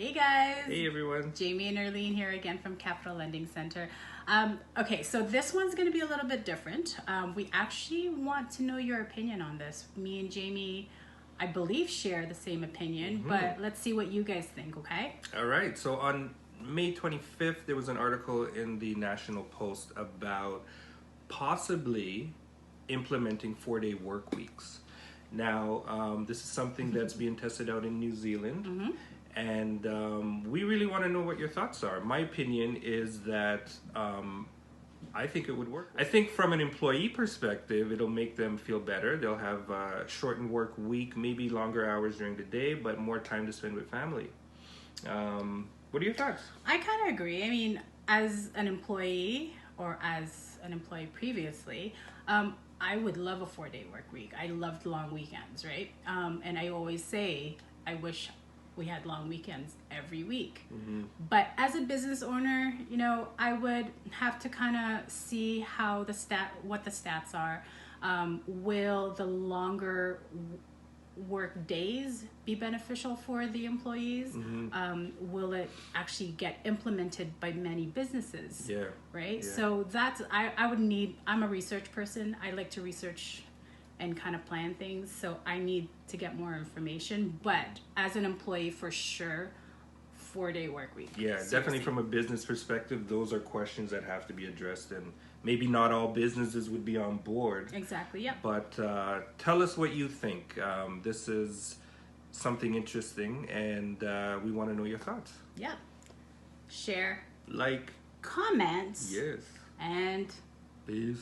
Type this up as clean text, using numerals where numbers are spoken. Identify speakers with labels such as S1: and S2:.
S1: Hey guys!
S2: Hey everyone!
S1: Jamie and Erlene here again from Capital Lending Center. Okay, so this one's going to be a little bit different. We actually want to know your opinion on this. Me and Jamie, I believe, share the same opinion, but let's see what you guys think, okay?
S2: All right, so on May 25th, there was an article in the National Post about possibly implementing 4-day work weeks. Now, this is something that's being tested out in New Zealand, and we really want to know what your thoughts are. My opinion is that I think it would work. I think from an employee perspective, it'll make them feel better. They'll have a shortened work week, maybe longer hours during the day, but more time to spend with family. What are your thoughts?
S1: I kind of agree. I mean, as an employee or as an employee previously, I would love a 4-day work week. I loved long weekends, right? And I always say, I wish we had long weekends every week. But as a business owner, you know, I would have to kind of see how what the stats are. Will the longer work days be beneficial for the employees? Will it actually get implemented by many businesses?
S2: Yeah.
S1: Right?
S2: Yeah.
S1: So that's, I would need, I'm a research person. I like to research and kind of plan things. So I need to get more information. But as an employee, for sure, 4-day work week.
S2: Yeah,
S1: Seriously.
S2: definitely from a business perspective, those are questions that have to be addressed, and maybe not all businesses would be on board.
S1: Exactly, yeah.
S2: But tell us what you think. This is something interesting, and we want to know your thoughts.
S1: Yeah. Share.
S2: Like.
S1: Comments.
S2: Yes.
S1: And.
S2: Peace.